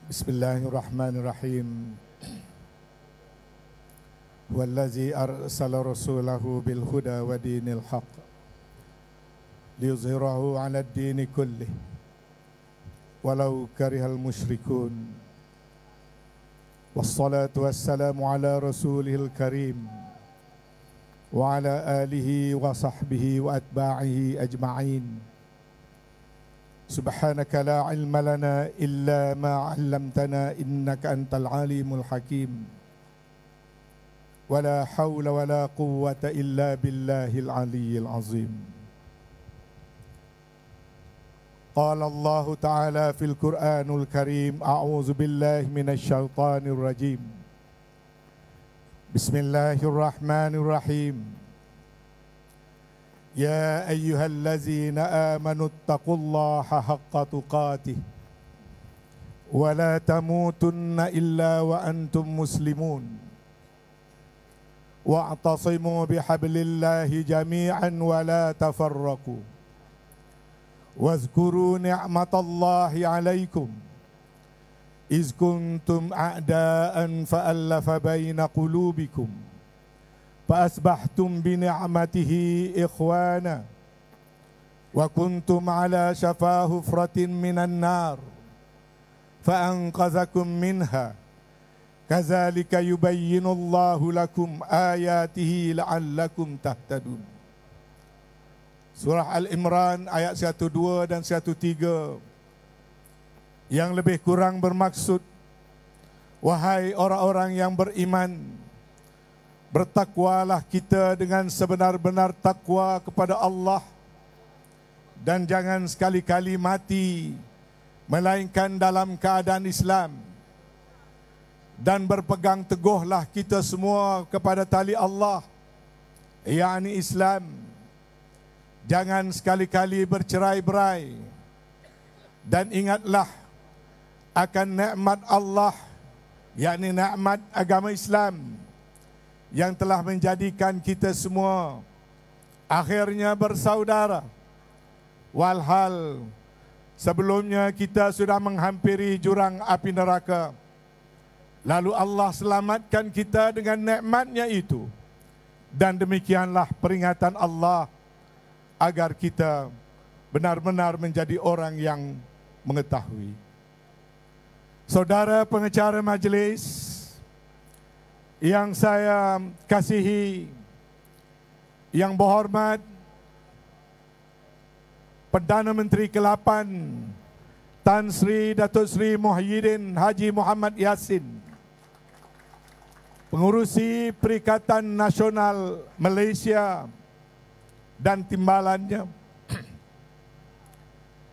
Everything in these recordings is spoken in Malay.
Bismillahirrahmanirrahim. Wallazi arsala rasulahu bil huda wa dinil haq liyuzhirahu 'ala ad-dini kullih walau karihal musyrikun. Wassalatu wassalamu ala rasulihil karim wa ala alihi wa sahbihi wa atba'ihi ajma'in. Subhanaka la ilma lana illa ma 'allamtana innaka antal alimul hakim. Wala hawla wala quwwata illa billahil aliyyil azim. Qala Allah Ta'ala fil Qur'anul Karim, a'udzu billahi minasy syaithanir rajim. Bismillahirrahmanirrahim. Ya ayyuhallazina amanu taqullaha haqqa tuqatih wa la tamutunna illa wa antum muslimun wa'tasimu bihablillahi jami'an wa la tafarraqu wazkuru ni'matallahi 'alaikum iz kuntum a'daan fa'allafa baina qulubikum فأصبحتم بنعمته إخوانا وكنتم على شفا حفرة من النار فأنقذكم منها كذلك يبين الله لكم آياته لعلكم تهتدون. Surah Al-Imran ayat 102 dan 103 yang lebih kurang bermaksud, wahai orang-orang yang beriman, bertakwalah kita dengan sebenar-benar takwa kepada Allah dan jangan sekali-kali mati melainkan dalam keadaan Islam, dan berpegang teguhlah kita semua kepada tali Allah, yakni Islam. Jangan sekali-kali bercerai-berai dan ingatlah akan nikmat Allah, yakni nikmat agama Islam yang telah menjadikan kita semua akhirnya bersaudara. Walhal sebelumnya kita sudah menghampiri jurang api neraka, lalu Allah selamatkan kita dengan nikmatnya itu, dan demikianlah peringatan Allah agar kita benar-benar menjadi orang yang mengetahui. Saudara pengacara majelis yang saya kasihi, yang berhormat Perdana Menteri ke-8 Tan Sri Datuk Sri Muhyiddin Haji Muhammad Yassin, pengurusi Perikatan Nasional Malaysia dan timbalannya,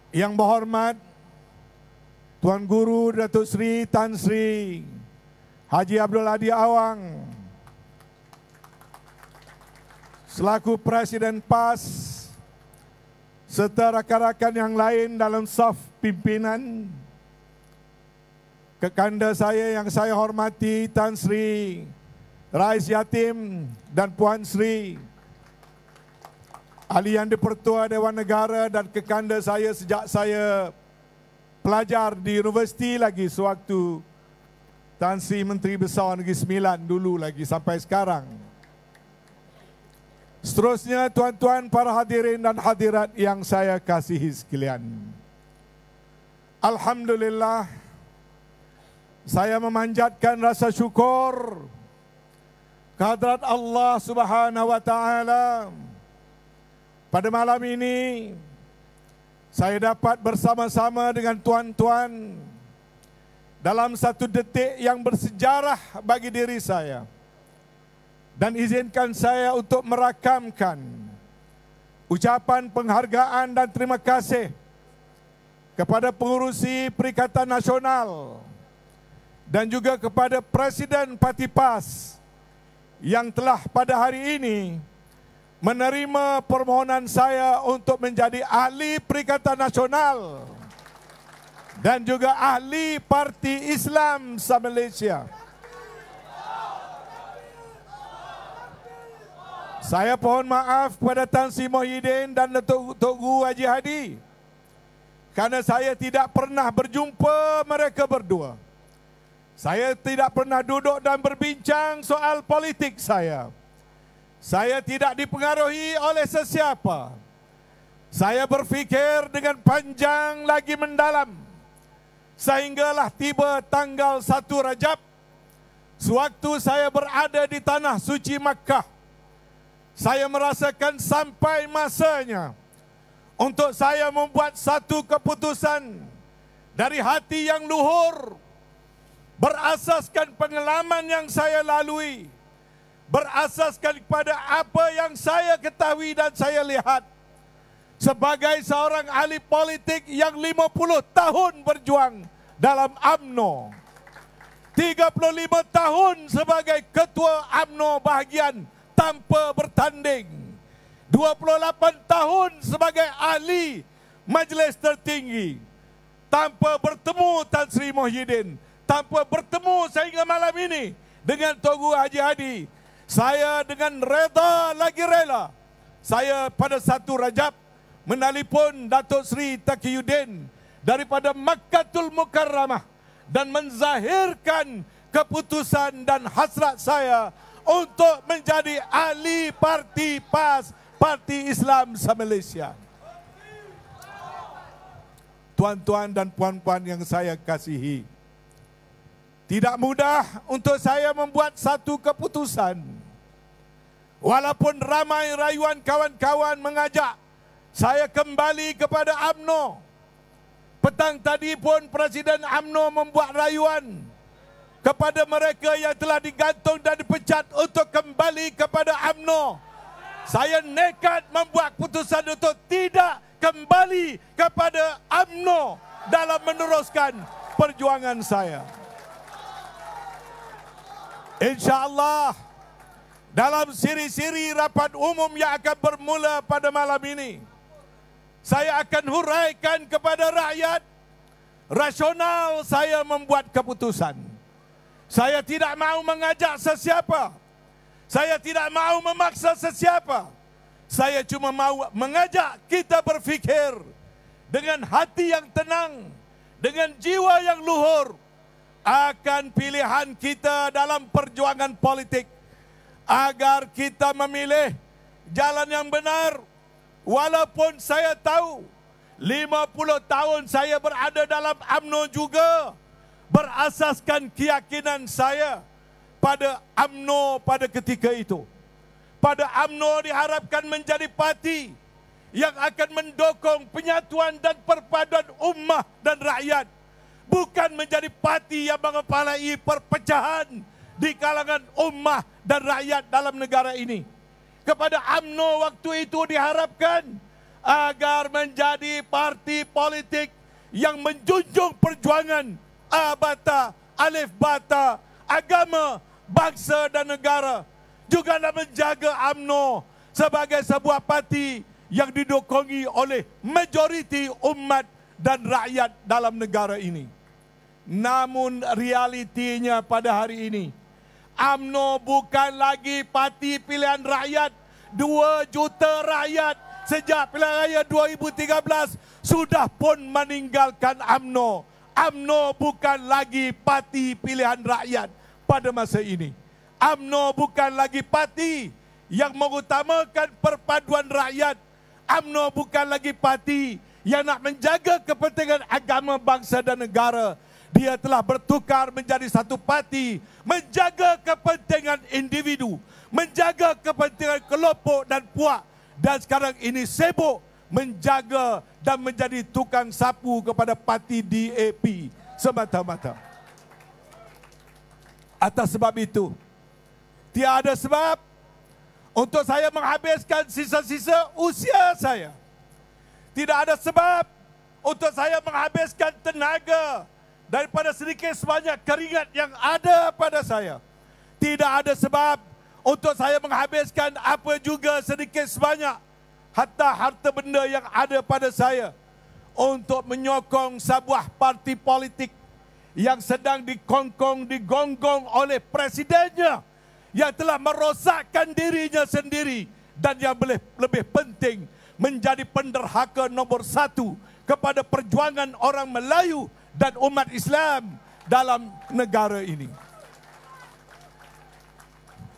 yang berhormat Tuan Guru Datuk Sri Tan Sri Haji Abdul Hadi Awang, selaku Presiden PAS, serta rakan-rakan yang lain dalam saf pimpinan, kekanda saya yang saya hormati Tan Sri Rais Yatim dan Puan Sri Ahli yang di-Pertua Dewan Negara, dan kekanda saya sejak saya pelajar di universiti lagi sewaktu Tan Sri Menteri Besar Negeri Sembilan dulu lagi sampai sekarang. Seterusnya tuan-tuan para hadirin dan hadirat yang saya kasihi sekalian, alhamdulillah, saya memanjatkan rasa syukur kehadrat Allah Subhanahu wa taala. Pada malam ini saya dapat bersama-sama dengan tuan-tuan dalam satu detik yang bersejarah bagi diri saya, dan izinkan saya untuk merakamkan ucapan penghargaan dan terima kasih kepada pengurusi Perikatan Nasional dan juga kepada Presiden Parti PAS yang telah pada hari ini menerima permohonan saya untuk menjadi ahli Perikatan Nasional dan juga ahli Parti Islam se-Malaysia. Saya mohon maaf kepada Tan Sri Muhyiddin dan Datuk Guru Haji Hadi, kerana saya tidak pernah berjumpa mereka berdua. Saya tidak pernah duduk dan berbincang soal politik saya. Saya tidak dipengaruhi oleh sesiapa. Saya berfikir dengan panjang lagi mendalam. Sehinggalah tiba tanggal 1 Rajab, sewaktu saya berada di tanah suci Makkah, saya merasakan sampai masanya untuk saya membuat satu keputusan dari hati yang luhur, berasaskan pengalaman yang saya lalui, berasaskan kepada apa yang saya ketahui dan saya lihat. Sebagai seorang ahli politik yang 50 tahun berjuang dalam UMNO, 35 tahun sebagai ketua UMNO bahagian tanpa bertanding, 28 tahun sebagai ahli majlis tertinggi, tanpa bertemu Tan Sri Muhyiddin, tanpa bertemu sehingga malam ini dengan Togu Haji Hadi. Saya dengan reda lagi rela, saya pada 1 Rajab menelpon Datuk Seri Taqiyuddin daripada Makkatul Mukarramah dan menzahirkan keputusan dan hasrat saya untuk menjadi ahli parti PAS, Parti Islam se-Malaysia. Tuan-tuan dan puan-puan yang saya kasihi, tidak mudah untuk saya membuat satu keputusan. Walaupun ramai rayuan kawan-kawan mengajak saya kembali kepada UMNO. Petang tadi pun Presiden UMNO membuat rayuan kepada mereka yang telah digantung dan dipecat untuk kembali kepada UMNO. Saya nekat membuat keputusan untuk tidak kembali kepada UMNO dalam meneruskan perjuangan saya. InsyaAllah dalam siri-siri rapat umum yang akan bermula pada malam ini, saya akan huraikan kepada rakyat rasional saya membuat keputusan. Saya tidak mahu mengajak sesiapa. Saya tidak mahu memaksa sesiapa. Saya cuma mahu mengajak kita berfikir dengan hati yang tenang, dengan jiwa yang luhur akan pilihan kita dalam perjuangan politik, agar kita memilih jalan yang benar. Walaupun saya tahu 50 tahun saya berada dalam UMNO juga, berasaskan keyakinan saya pada UMNO pada ketika itu. Pada UMNO diharapkan menjadi parti yang akan mendukung penyatuan dan perpaduan ummah dan rakyat, bukan menjadi parti yang mengepalai perpecahan di kalangan ummah dan rakyat dalam negara ini. Kepada UMNO waktu itu diharapkan agar menjadi parti politik yang menjunjung perjuangan abata, alif bata, agama, bangsa dan negara. Juga nak menjaga UMNO sebagai sebuah parti yang didukungi oleh majoriti umat dan rakyat dalam negara ini. Namun realitinya pada hari ini, UMNO bukan lagi parti pilihan rakyat. 2 juta rakyat sejak pilihan raya 2013 sudah pun meninggalkan UMNO. UMNO bukan lagi parti pilihan rakyat pada masa ini. UMNO bukan lagi parti yang mengutamakan perpaduan rakyat. UMNO bukan lagi parti yang nak menjaga kepentingan agama, bangsa dan negara. Dia telah bertukar menjadi satu parti menjaga kepentingan individu, menjaga kepentingan kelompok dan puak, dan sekarang ini sibuk menjaga dan menjadi tukang sapu kepada parti DAP semata-mata. Atas sebab itu, tiada sebab untuk saya menghabiskan sisa-sisa usia saya. Tidak ada sebab untuk saya menghabiskan tenaga daripada sedikit sebanyak keringat yang ada pada saya. Tidak ada sebab untuk saya menghabiskan apa juga sedikit sebanyak hatta harta benda yang ada pada saya untuk menyokong sebuah parti politik yang sedang digonggong oleh presidennya, yang telah merosakkan dirinya sendiri, dan yang lebih penting menjadi penderhaka nombor 1 kepada perjuangan orang Melayu dan umat Islam dalam negara ini.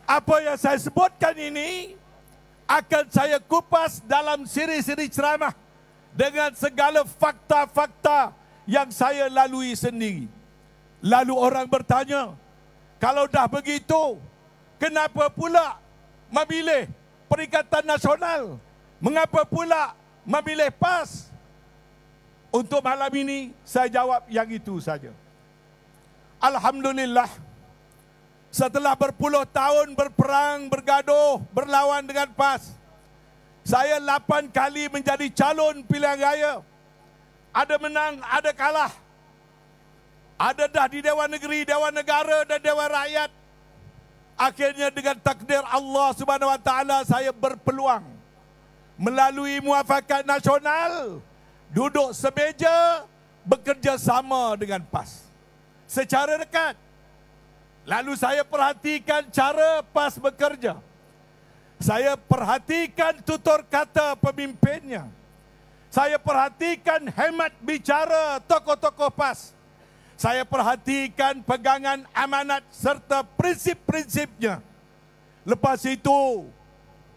Apa yang saya sebutkan ini akan saya kupas dalam siri-siri ceramah dengan segala fakta-fakta yang saya lalui sendiri. Lalu orang bertanya, kalau dah begitu, kenapa pula memilih Perikatan Nasional? Mengapa pula memilih PAS? Untuk malam ini, saya jawab yang itu saja. Alhamdulillah, setelah berpuluh tahun berperang, bergaduh, berlawan dengan PAS, saya 8 kali menjadi calon pilihan raya. Ada menang, ada kalah. Ada dah di Dewan Negeri, Dewan Negara dan Dewan Rakyat. Akhirnya dengan takdir Allah Subhanahu Wa Taala saya berpeluang melalui muafakat nasional duduk semeja bekerja sama dengan PAS secara dekat. Lalu saya perhatikan cara PAS bekerja. Saya perhatikan tutur kata pemimpinnya. Saya perhatikan hemat bicara tokoh-tokoh PAS. Saya perhatikan pegangan amanat serta prinsip-prinsipnya. Lepas itu,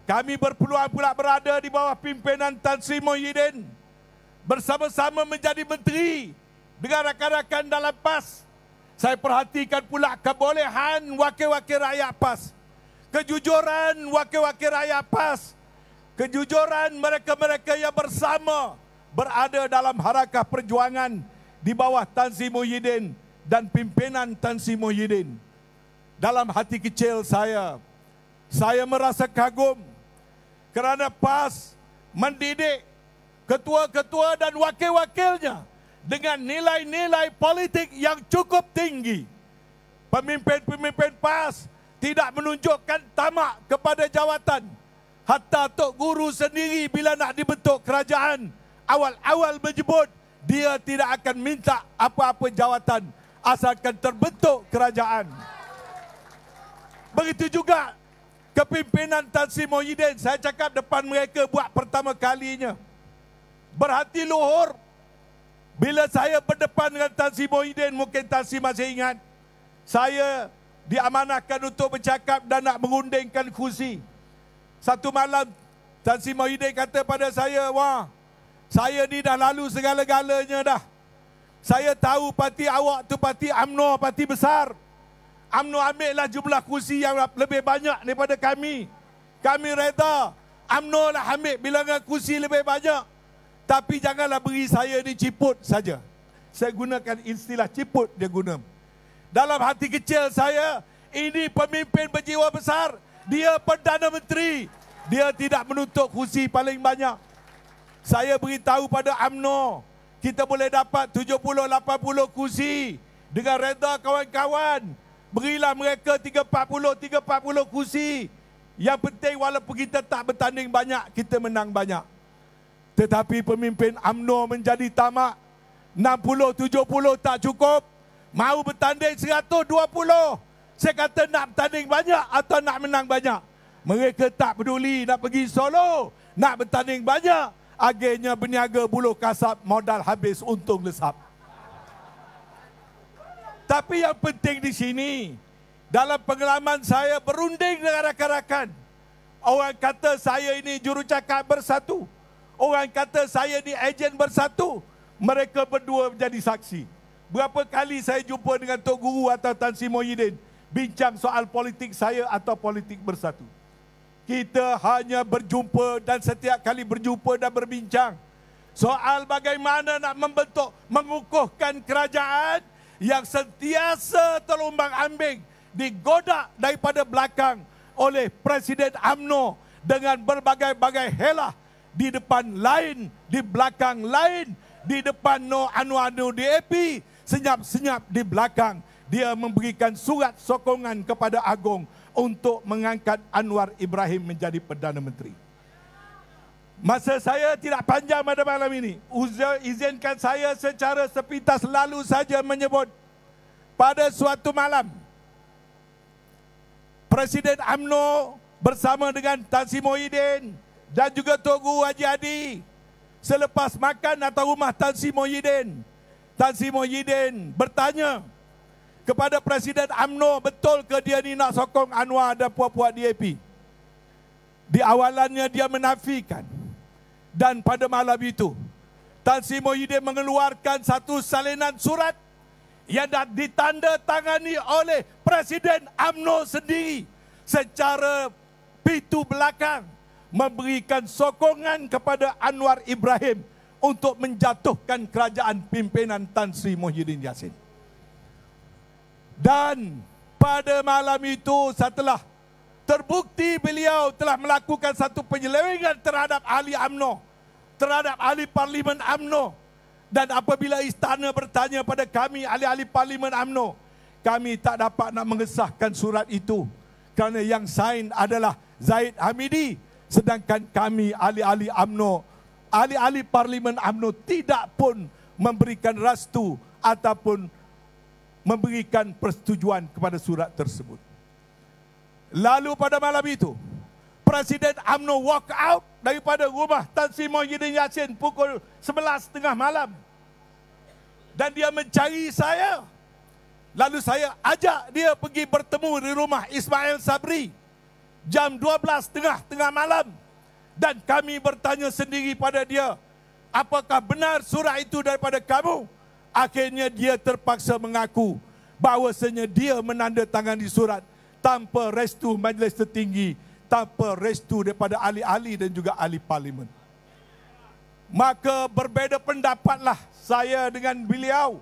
kami berpeluang pula berada di bawah pimpinan Tan Sri Muhyiddin. Bersama-sama menjadi menteri dengan rakan-rakan dalam PAS. Saya perhatikan pula kebolehan wakil-wakil rakyat PAS. Kejujuran wakil-wakil rakyat PAS. Kejujuran mereka-mereka yang bersama berada dalam harakah perjuangan di bawah Tan Sri Muhyiddin dan pimpinan Tan Sri Muhyiddin. Dalam hati kecil saya merasa kagum kerana PAS mendidik ketua-ketua dan wakil-wakilnya dengan nilai-nilai politik yang cukup tinggi. Pemimpin-pemimpin PAS tidak menunjukkan tamak kepada jawatan. Hatta Tok Guru sendiri bila nak dibentuk kerajaan, awal-awal menyebut dia tidak akan minta apa-apa jawatan asalkan terbentuk kerajaan. Begitu juga kepimpinan Tan Sri Muhyiddin. Saya cakap depan mereka buat pertama kalinya. Berhati luhur. Bila saya berdepan dengan Tan Sri Muhyiddin, mungkin Tan Sri masih ingat, saya diamanahkan untuk bercakap dan nak mengundingkan kursi. Satu malam Tan Sri Muhyiddin kata pada saya, wah, saya ni dah lalu segala-galanya dah. Saya tahu parti awak tu parti UMNO, parti besar. UMNO ambillah jumlah kursi yang lebih banyak daripada kami. Kami reda UMNO lah ambil bilangan kursi lebih banyak. Tapi janganlah beri saya ni ciput saja. Saya gunakan istilah ciput dia guna. Dalam hati kecil saya, ini pemimpin berjiwa besar. Dia Perdana Menteri. Dia tidak menuntut kursi paling banyak. Saya beritahu pada UMNO, kita boleh dapat 70-80 kursi. Dengan reda kawan-kawan, berilah mereka 340 kursi. Yang penting walaupun kita tak bertanding banyak, kita menang banyak. Tetapi pemimpin UMNO menjadi tamak. 60-70 tak cukup. Mau bertanding 120. Saya kata nak bertanding banyak atau nak menang banyak. Mereka tak peduli nak pergi Solo, nak bertanding banyak. Akhirnya berniaga buluh kasap, modal habis, untung lesap. Tapi yang penting di sini, dalam pengalaman saya berunding dengan rakan-rakan. Orang kata saya ini jurucakap bersatu. Orang kata saya ini ejen bersatu. Mereka berdua menjadi saksi. Berapa kali saya jumpa dengan Tok Guru atau Tan Sri Muhyiddin, bincang soal politik saya atau politik bersatu. Kita hanya berjumpa dan setiap kali berjumpa dan berbincang soal bagaimana nak membentuk, mengukuhkan kerajaan yang sentiasa terombang ambing, digodak daripada belakang oleh Presiden UMNO dengan berbagai-bagai helah, di depan lain, di belakang lain, di depan anu-anu DAP, senyap-senyap di belakang. Dia memberikan surat sokongan kepada Agong untuk mengangkat Anwar Ibrahim menjadi Perdana Menteri. Masa saya tidak panjang pada malam ini. Izinkan saya secara sepintas lalu saja menyebut pada suatu malam Presiden UMNO bersama dengan Tan Sri Muhyiddin dan juga Tok Guru Haji Hadi selepas makan atas rumah Tan Sri Muhyiddin. Tan Sri Muhyiddin bertanya kepada Presiden UMNO, betul ke dia ni nak sokong Anwar dan puak-puak DAP? Di awalannya dia menafikan. Dan pada malam itu, Tan Sri Muhyiddin mengeluarkan satu salinan surat yang ditandatangani oleh Presiden UMNO sendiri secara pintu belakang, memberikan sokongan kepada Anwar Ibrahim untuk menjatuhkan kerajaan pimpinan Tan Sri Muhyiddin Yassin. Dan pada malam itu, setelah terbukti beliau telah melakukan satu penyelewengan terhadap ahli UMNO, terhadap ahli Parlimen UMNO, dan apabila istana bertanya pada kami, ahli-ahli Parlimen UMNO, kami tak dapat nak mengesahkan surat itu kerana yang sign adalah Zahid Hamidi, sedangkan kami ahli-ahli UMNO, ahli-ahli Parlimen UMNO tidak pun memberikan restu ataupun memberikan persetujuan kepada surat tersebut. Lalu pada malam itu, Presiden UMNO walk out daripada rumah Tan Sri Muhyiddin Yassin pukul 11.30 malam. Dan dia mencari saya. Lalu saya ajak dia pergi bertemu di rumah Ismail Sabri jam 12.30 malam. Dan kami bertanya sendiri pada dia, apakah benar surat itu daripada kamu? Akhirnya dia terpaksa mengaku bahawasanya dia menandatangani surat tanpa restu Majlis Tertinggi, tanpa restu daripada ahli-ahli dan juga ahli Parlimen. Maka berbeza pendapatlah saya dengan beliau,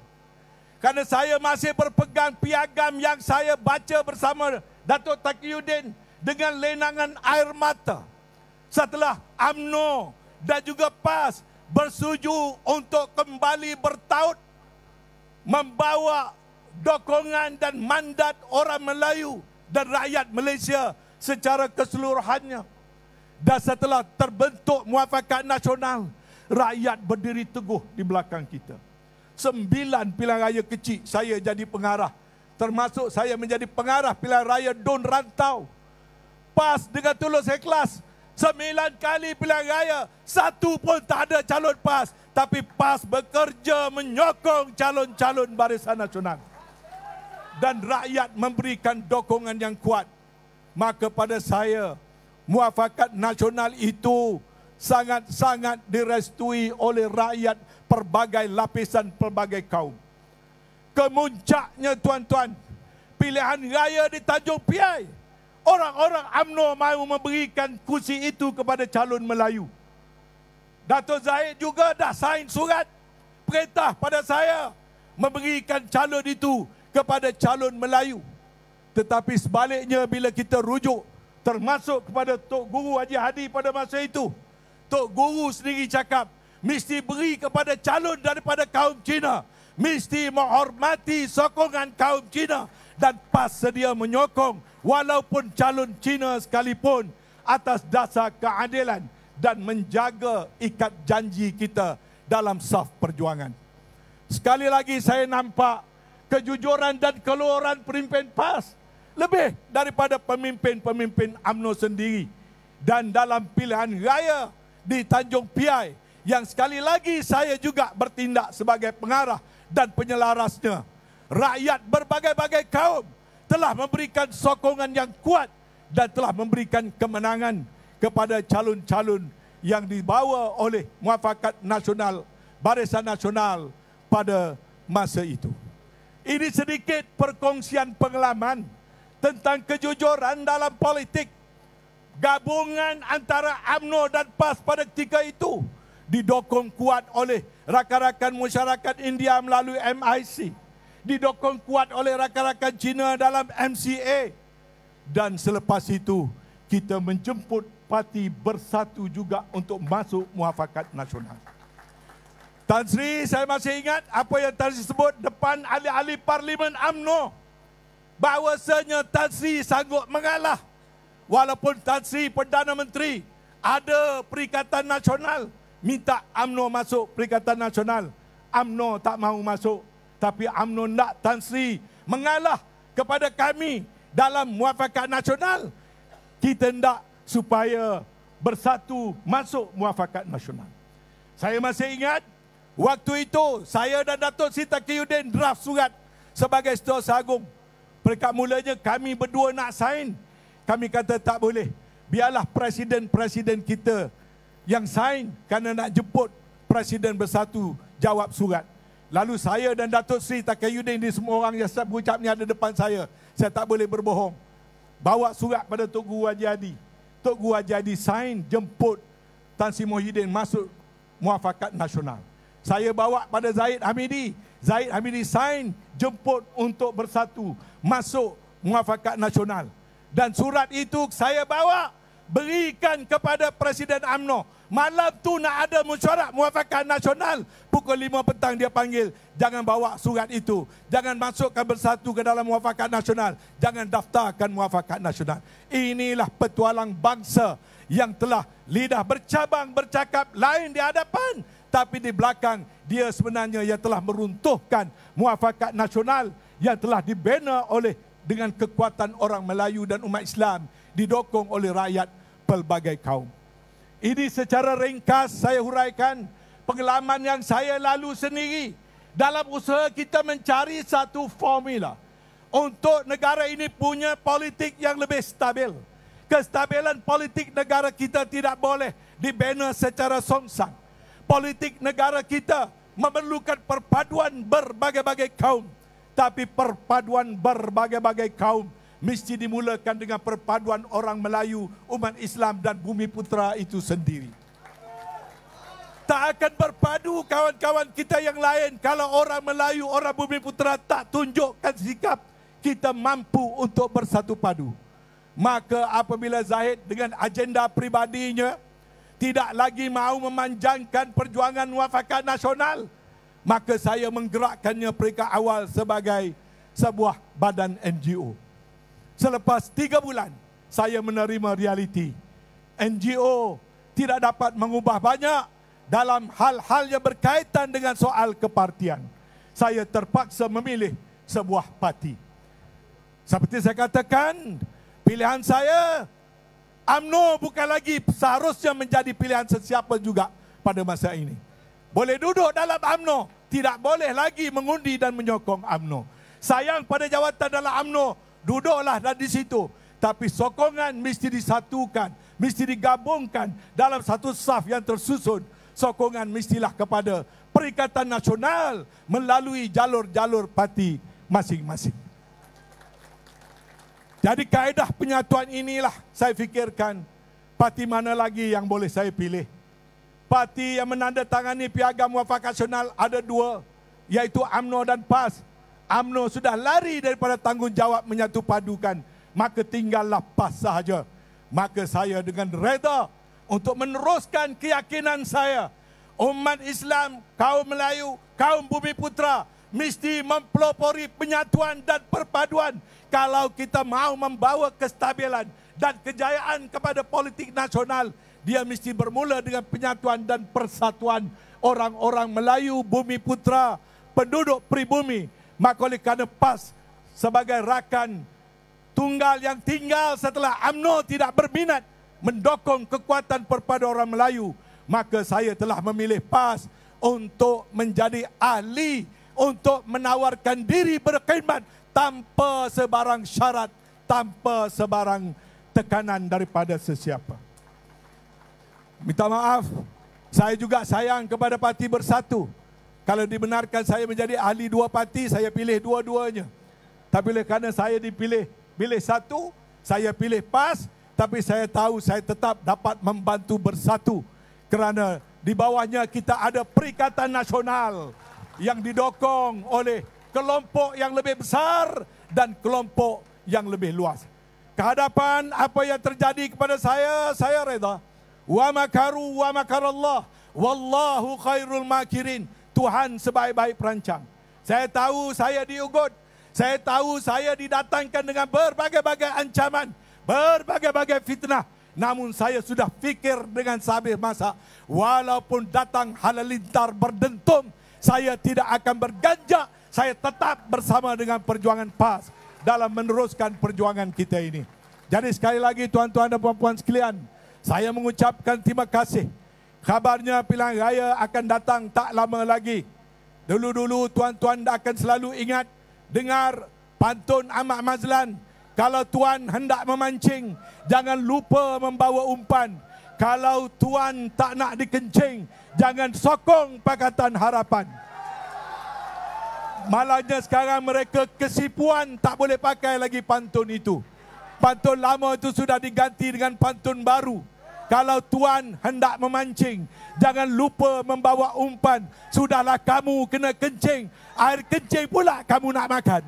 kerana saya masih berpegang piagam yang saya baca bersama Datuk Taqiyuddin dengan lenangan air mata setelah UMNO dan juga PAS bersetuju untuk kembali bertaut membawa dokongan dan mandat orang Melayu dan rakyat Malaysia secara keseluruhannya. Dan setelah terbentuk Muafakat Nasional, rakyat berdiri teguh di belakang kita. 9 pilihan raya kecil saya jadi pengarah, termasuk saya menjadi pengarah pilihan raya Don Rantau. PAS dengan tulus ikhlas 9 kali pilihan raya, satu pun tak ada calon PAS, tapi PAS bekerja menyokong calon-calon Barisan Nasional. Dan rakyat memberikan dokongan yang kuat. Maka pada saya, Muafakat Nasional itu sangat-sangat direstui oleh rakyat pelbagai lapisan, pelbagai kaum. Kemuncaknya tuan-tuan, pilihan raya di Tanjung Piai, orang-orang UMNO mahu memberikan kursi itu kepada calon Melayu. Dato' Zahid juga dah sign surat perintah pada saya memberikan calon itu kepada calon Melayu. Tetapi sebaliknya, bila kita rujuk termasuk kepada Tok Guru Haji Hadi pada masa itu, Tok Guru sendiri cakap mesti beri kepada calon daripada kaum Cina, mesti menghormati sokongan kaum Cina, dan PAS sedia menyokong walaupun calon Cina sekalipun atas dasar keadilan dan menjaga ikat janji kita dalam saf perjuangan. Sekali lagi saya nampak kejujuran dan keluaran pemimpin PAS lebih daripada pemimpin-pemimpin UMNO sendiri. Dan dalam pilihan raya di Tanjung Piai, yang sekali lagi saya juga bertindak sebagai pengarah dan penyelarasnya, rakyat berbagai-bagai kaum telah memberikan sokongan yang kuat dan telah memberikan kemenangan kepada calon-calon yang dibawa oleh Muafakat Nasional, Barisan Nasional pada masa itu. Ini sedikit perkongsian pengalaman tentang kejujuran dalam politik. Gabungan antara UMNO dan PAS pada ketika itu didokong kuat oleh rakan-rakan masyarakat India melalui MIC, didokong kuat oleh rakan-rakan Cina dalam MCA, dan selepas itu kita menjemput parti Bersatu juga untuk masuk Muafakat Nasional. Tan Sri, saya masih ingat apa yang Tan Sri sebut depan ahli-ahli Parlimen UMNO, bahawasanya Tan Sri sanggup mengalah walaupun Tan Sri Perdana Menteri ada Perikatan Nasional minta UMNO masuk Perikatan Nasional. UMNO tak mahu masuk, tapi UMNO nak Tan Sri mengalah kepada kami dalam Muafakat Nasional. Kita hendak supaya Bersatu masuk Muafakat Nasional. Saya masih ingat waktu itu saya dan Datuk Sri Taqiyuddin draft surat sebagai Setiausaha Agung. Peringkat mulanya kami berdua nak sign. Kami kata tak boleh. Biarlah presiden-presiden kita yang sign kerana nak jemput Presiden Bersatu jawab surat. Lalu saya dan Datuk Seri Taqiyuddin, ini semua orang yang saya berucap ni ada depan saya. Saya tak boleh berbohong. Bawa surat pada Tok Guru Haji Hadi. Tok Guru Haji Hadi sign jemput Tan Sri Muhyiddin masuk Muafakat Nasional. Saya bawa pada Zahid Hamidi. Zahid Hamidi sign jemput untuk bersatu masuk Muafakat Nasional. Dan surat itu saya bawa berikan kepada Presiden UMNO. Malam tu nak ada mesyuarat Muafakat Nasional. Pukul 5 petang dia panggil. Jangan bawa surat itu. Jangan masukkan bersatu ke dalam Muafakat Nasional. Jangan daftarkan Muafakat Nasional. Inilah petualang bangsa yang telah lidah bercabang bercakap lain di hadapan. Tapi di belakang dia sebenarnya yang telah meruntuhkan Muafakat Nasional yang telah dibina oleh dengan kekuatan orang Melayu dan umat Islam, didokong oleh rakyat pelbagai kaum. Ini secara ringkas saya huraikan pengalaman yang saya lalu sendiri dalam usaha kita mencari satu formula untuk negara ini punya politik yang lebih stabil. Kestabilan politik negara kita tidak boleh dibina secara songsang. Politik negara kita memerlukan perpaduan berbagai-bagai kaum. Tapi perpaduan berbagai-bagai kaum mesti dimulakan dengan perpaduan orang Melayu, umat Islam dan Bumi Putera itu sendiri. Tak akan berpadu kawan-kawan kita yang lain kalau orang Melayu, orang Bumi Putera tak tunjukkan sikap kita mampu untuk bersatu padu. Maka apabila Zahid dengan agenda pribadinya tidak lagi mahu memanjangkan perjuangan Muafakat Nasional, maka saya menggerakkannya peringkat awal sebagai sebuah badan NGO. Selepas 3 bulan, saya menerima realiti. NGO tidak dapat mengubah banyak dalam hal-hal yang berkaitan dengan soal kepartian. Saya terpaksa memilih sebuah parti. Seperti saya katakan, pilihan saya, UMNO bukan lagi seharusnya menjadi pilihan sesiapa juga pada masa ini. Boleh duduk dalam UMNO, tidak boleh lagi mengundi dan menyokong UMNO. Sayang pada jawatan dalam UMNO, duduklah di situ. Tapi sokongan mesti disatukan, mesti digabungkan dalam satu saf yang tersusun. Sokongan mestilah kepada Perikatan Nasional melalui jalur-jalur parti masing-masing. Jadi kaedah penyatuan inilah saya fikirkan parti mana lagi yang boleh saya pilih. Parti yang menandatangani Piagam Muafakat Nasional ada 2, iaitu UMNO dan PAS. UMNO sudah lari daripada tanggungjawab menyatu padukan, maka tinggallah PAS sahaja. Maka saya dengan reda untuk meneruskan keyakinan saya, umat Islam, kaum Melayu, kaum Bumi Putera mesti mempelopori penyatuan dan perpaduan. Kalau kita mahu membawa kestabilan dan kejayaan kepada politik nasional, dia mesti bermula dengan penyatuan dan persatuan orang-orang Melayu, Bumi Putera, penduduk pribumi. Maka oleh kerana PAS sebagai rakan tunggal yang tinggal setelah UMNO tidak berminat mendokong kekuatan perpaduan orang Melayu, maka saya telah memilih PAS untuk menjadi ahli, untuk menawarkan diri berkhidmat tanpa sebarang syarat, tanpa sebarang tekanan daripada sesiapa. Minta maaf, saya juga sayang kepada Parti Bersatu. Kalau dibenarkan saya menjadi ahli 2 parti, saya pilih dua-duanya. Tapi oleh kerana saya dipilih satu, saya pilih PAS. Tapi saya tahu saya tetap dapat membantu bersatu. Kerana di bawahnya kita ada Perikatan Nasional yang didokong oleh kelompok yang lebih besar dan kelompok yang lebih luas. Kehadapan apa yang terjadi kepada saya reda. Wa makaru wa makarallah, wallahu khairul makirin. Tuhan sebaik-baik perancang. Saya tahu saya diugut. Saya tahu saya didatangkan dengan berbagai-bagai ancaman, berbagai-bagai fitnah. Namun saya sudah fikir dengan sehabis masa, walaupun datang halilintar berdentum, saya tidak akan berganjak. Saya tetap bersama dengan perjuangan PAS dalam meneruskan perjuangan kita ini. Jadi sekali lagi tuan-tuan dan puan-puan sekalian, saya mengucapkan terima kasih. Kabarnya pilihan raya akan datang tak lama lagi. Dulu-dulu tuan-tuan akan selalu ingat dengar pantun Ahmad Mazlan. Kalau tuan hendak memancing, jangan lupa membawa umpan. Kalau tuan tak nak dikencing, jangan sokong Pakatan Harapan. Malahnya sekarang mereka kesipuan tak boleh pakai lagi pantun itu. Pantun lama itu sudah diganti dengan pantun baru. Kalau tuan hendak memancing, jangan lupa membawa umpan. Sudahlah kamu kena kencing, air kencing pula kamu nak makan.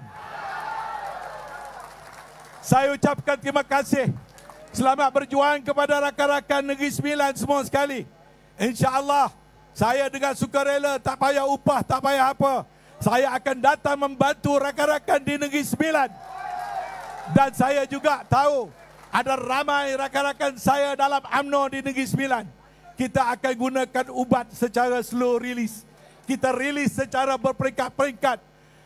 Saya ucapkan terima kasih. Selamat berjuang kepada rakan-rakan Negeri Sembilan semua sekali. InsyaAllah saya dengan sukarela, tak payah upah, tak payah apa. Saya akan datang membantu rakan-rakan di Negeri Sembilan. Dan saya juga tahu ada ramai rakan-rakan saya dalam UMNO di Negeri Sembilan. Kita akan gunakan ubat secara slow release. Kita rilis secara berperingkat-peringkat.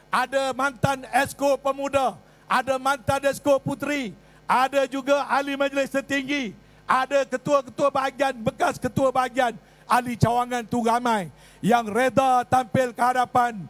Ada mantan Esko Pemuda, ada mantan Esko Puteri, ada juga ahli majlis tertinggi, ada ketua-ketua bahagian, bekas ketua bahagian, ahli cawangan tu ramai. Yang reda tampil ke hadapan,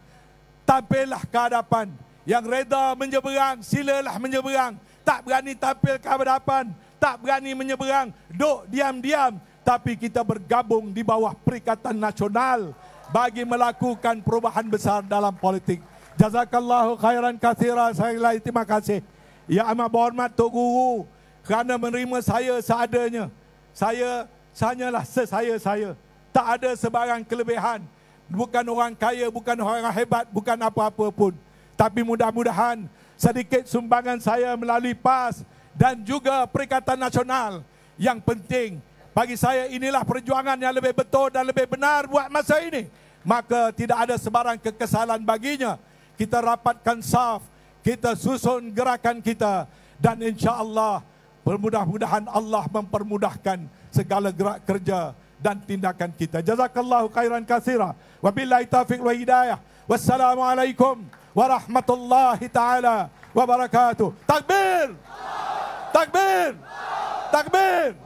tampillah ke hadapan. Yang reda menyeberang, silalah menyeberang. Tak berani tampil ke hadapan, tak berani menyeberang, duk diam-diam. Tapi kita bergabung di bawah Perikatan Nasional bagi melakukan perubahan besar dalam politik. Jazakallahu khairan katsira. Saya lagi terima kasih. Ya amat berhormat Tok Guru kerana menerima saya seadanya. Saya hanyalah sesaya-saya. Tak ada sebarang kelebihan. Bukan orang kaya, bukan orang hebat, bukan apa-apa pun. Tapi mudah-mudahan sedikit sumbangan saya melalui PAS dan juga Perikatan Nasional. Yang penting bagi saya inilah perjuangan yang lebih betul dan lebih benar buat masa ini. Maka tidak ada sebarang kekesalan baginya. Kita rapatkan saf, kita susun gerakan kita, dan insya-Allah mudah-mudahan Allah mempermudahkan segala gerak kerja dan tindakan kita. Jazakallahu khairan katsira. Wabillahi taufiq wa hidayah. Wassalamualaikum warahmatullahi taala wabarakatuh. Takbir! Takbir! Takbir!